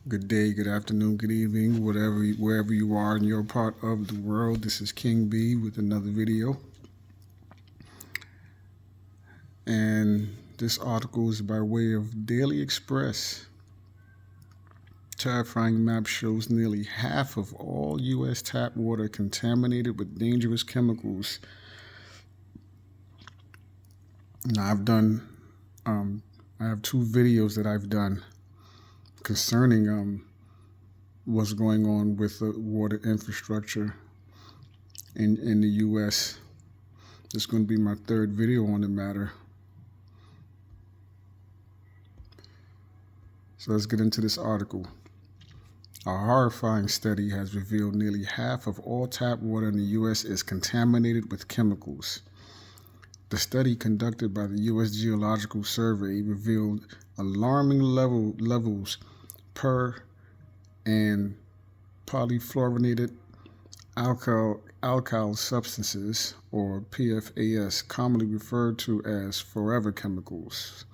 Good day, good afternoon, good evening, wherever you are in your part of the world. This is King B with another video. And this article is by way of Daily Express. Terrifying map shows nearly half of all U.S. tap water contaminated with dangerous chemicals. Now, I have two videos that I've done concerning what's going on with the water infrastructure in the U.S. This is going to be my third video on the matter. So let's get into this article. A horrifying study has revealed nearly half of all tap water in the U.S. is contaminated with chemicals. The study conducted by the U.S. Geological Survey revealed alarming levels per and polyfluorinated alkyl substances, or PFAS, commonly referred to as forever chemicals.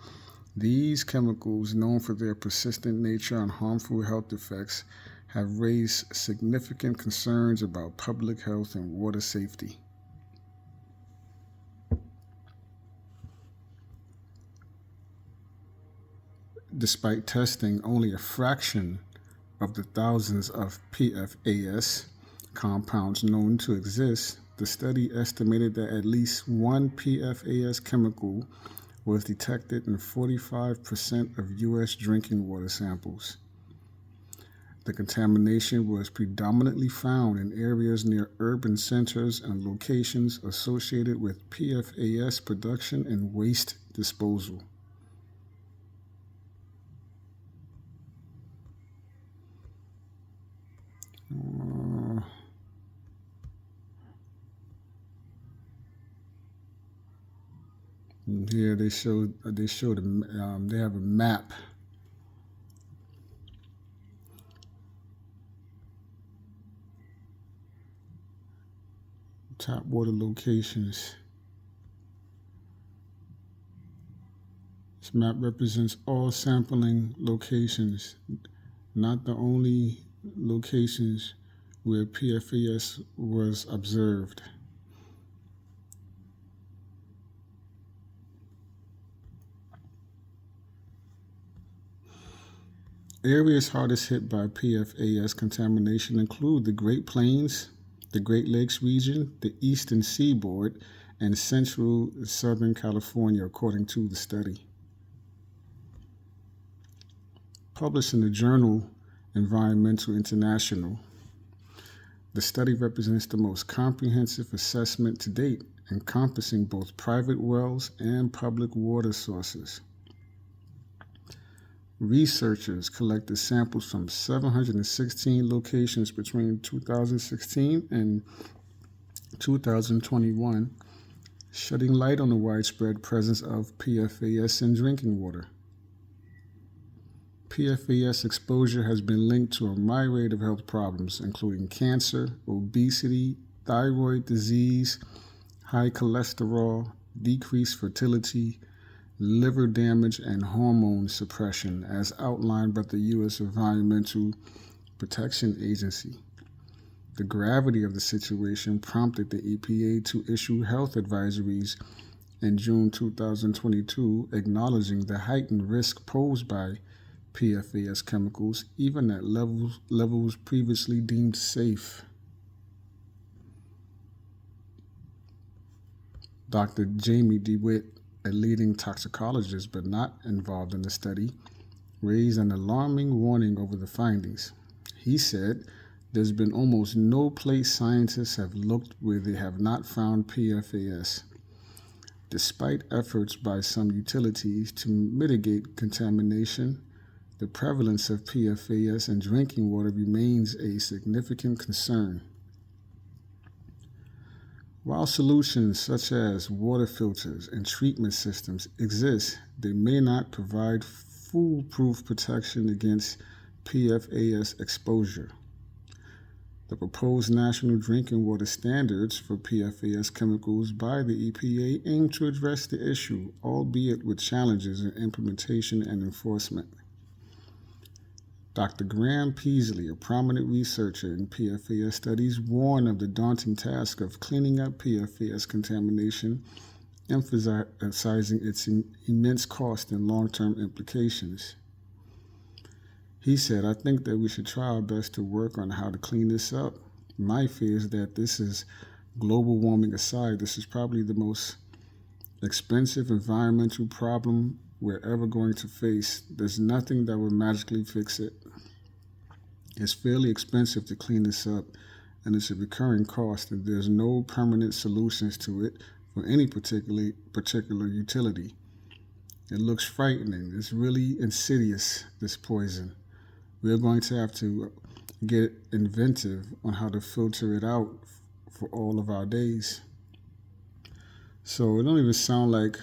These chemicals, known for their persistent nature and harmful health effects, have raised significant concerns about public health and water safety. Despite testing only a fraction of the thousands of PFAS compounds known to exist, the study estimated that at least one PFAS chemical was detected in 45% of U.S. drinking water samples. The contamination was predominantly found in areas near urban centers and locations associated with PFAS production and waste disposal. Here they have a map. Tap water locations. This map represents all sampling locations, not the only locations where PFAS was observed. Areas hardest hit by PFAS contamination include the Great Plains, the Great Lakes region, the Eastern Seaboard, and Central Southern California, according to the study. Published in the journal Environmental International, the study represents the most comprehensive assessment to date, encompassing both private wells and public water sources. Researchers collected samples from 716 locations between 2016 and 2021, shedding light on the widespread presence of PFAS in drinking water. PFAS exposure has been linked to a myriad of health problems, including cancer, obesity, thyroid disease, high cholesterol, decreased fertility, liver damage, and hormone suppression, as outlined by the U.S. Environmental Protection Agency. The gravity of the situation prompted the EPA to issue health advisories in June 2022, acknowledging the heightened risk posed by PFAS chemicals, even at levels previously deemed safe. Dr. Jamie DeWitt, a leading toxicologist but not involved in the study, raised an alarming warning over the findings. He said, "There's been almost no place scientists have looked where they have not found PFAS. Despite efforts by some utilities to mitigate contamination, the prevalence of PFAS in drinking water remains a significant concern." While solutions such as water filters and treatment systems exist, they may not provide foolproof protection against PFAS exposure. The proposed national drinking water standards for PFAS chemicals by the EPA aim to address the issue, albeit with challenges in implementation and enforcement. Dr. Graham Peasley, a prominent researcher in PFAS studies, warned of the daunting task of cleaning up PFAS contamination, emphasizing its immense cost and long-term implications. He said, "I think that we should try our best to work on how to clean this up. My fear is that this is, global warming aside, this is probably the most expensive environmental problem we're ever going to face. There's nothing that will magically fix it. It's fairly expensive to clean this up, and it's a recurring cost, and there's no permanent solutions to it for any particular utility. It looks frightening. It's really insidious, this poison. We're going to have to get inventive on how to filter it out for all of our days." So it don't even sound like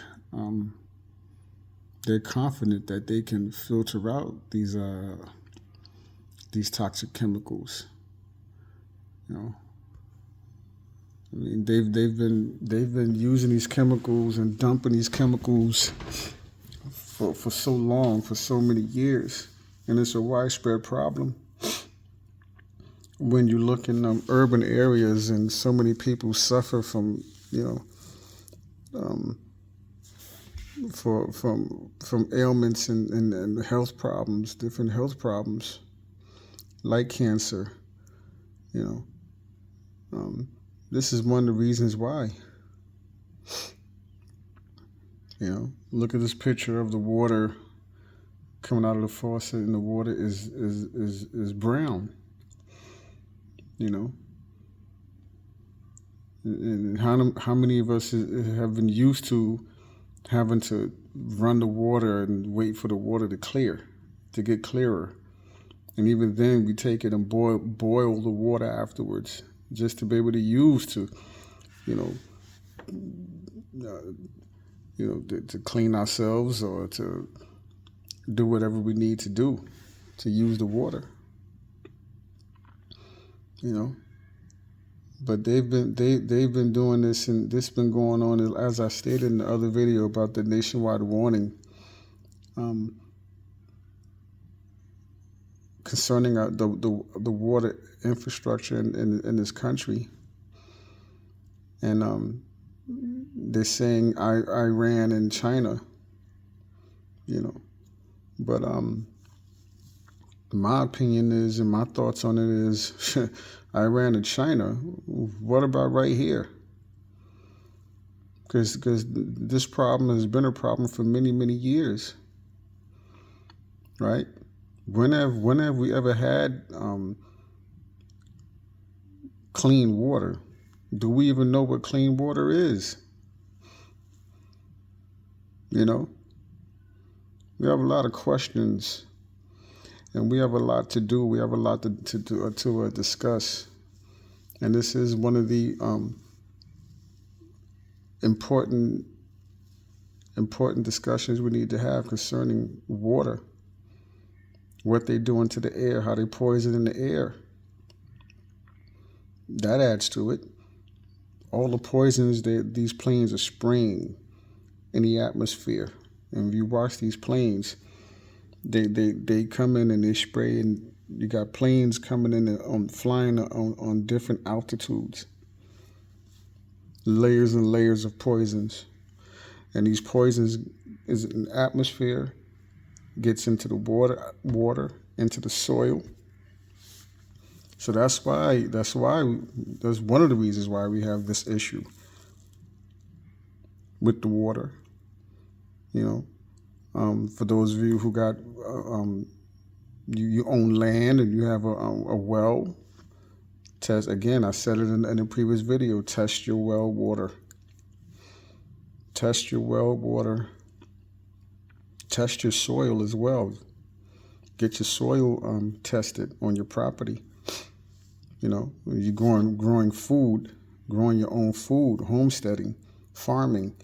they're confident that they can filter out these toxic chemicals. You know, I mean, they've been using these chemicals and dumping these chemicals for so long, for so many years, and it's a widespread problem. When you look in urban areas and so many people suffer from, from ailments and health problems, different health problems, like cancer, this is one of the reasons why. Look at this picture of the water coming out of the faucet, and the water is brown. And how many of us have been used to having to run the water and wait for the water to get clearer, and even then we take it and boil the water afterwards just to be able to use to clean ourselves or to do whatever we need to do to use the water. But they've been doing this, and this has been going on, as I stated in the other video about the nationwide warning concerning the water infrastructure in this country. And they're saying Iran and China, but my opinion is, and my thoughts on it is, Iran and China, what about right here? Because this problem has been a problem for many, many years, right? When have we ever had clean water? Do we even know what clean water is? We have a lot of questions, and we have a lot to do. We have a lot to discuss, and this is one of the important discussions we need to have concerning water. What they do into the air, how they poison in the air. That adds to it. All the poisons that these planes are spraying in the atmosphere. And if you watch these planes, they come in and they spray, and you got planes coming in flying on different altitudes. Layers and layers of poisons. And these poisons is in the atmosphere, gets into the water, into the soil. So that's one of the reasons why we have this issue with the water. For those of you who got you own land and you have a well, test again. I said it in a previous video. Test your well water. Test your well water. Test your soil as well. Get your soil tested on your property. When you're growing food, growing your own food, homesteading, farming,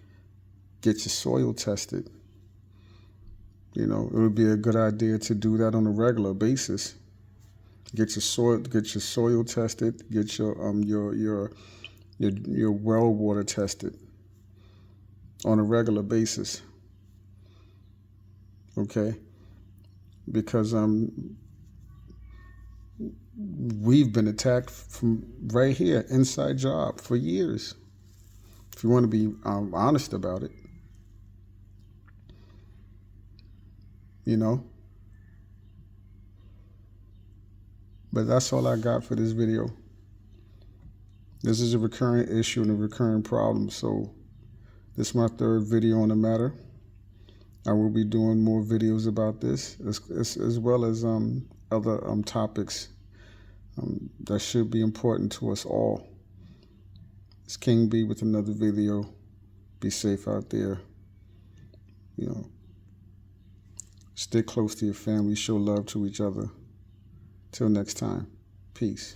get your soil tested. It would be a good idea to do that on a regular basis. Get your soil tested. Get your well water tested on a regular basis. Okay, because we've been attacked from right here, inside job, for years. If you want to be honest about it, you know. But that's all I got for this video. This is a recurring issue and a recurring problem. So this is my third video on the matter. I will be doing more videos about this, as well as other topics that should be important to us all. It's King B with another video. Be safe out there. You know, stick close to your family. Show love to each other. Till next time. Peace.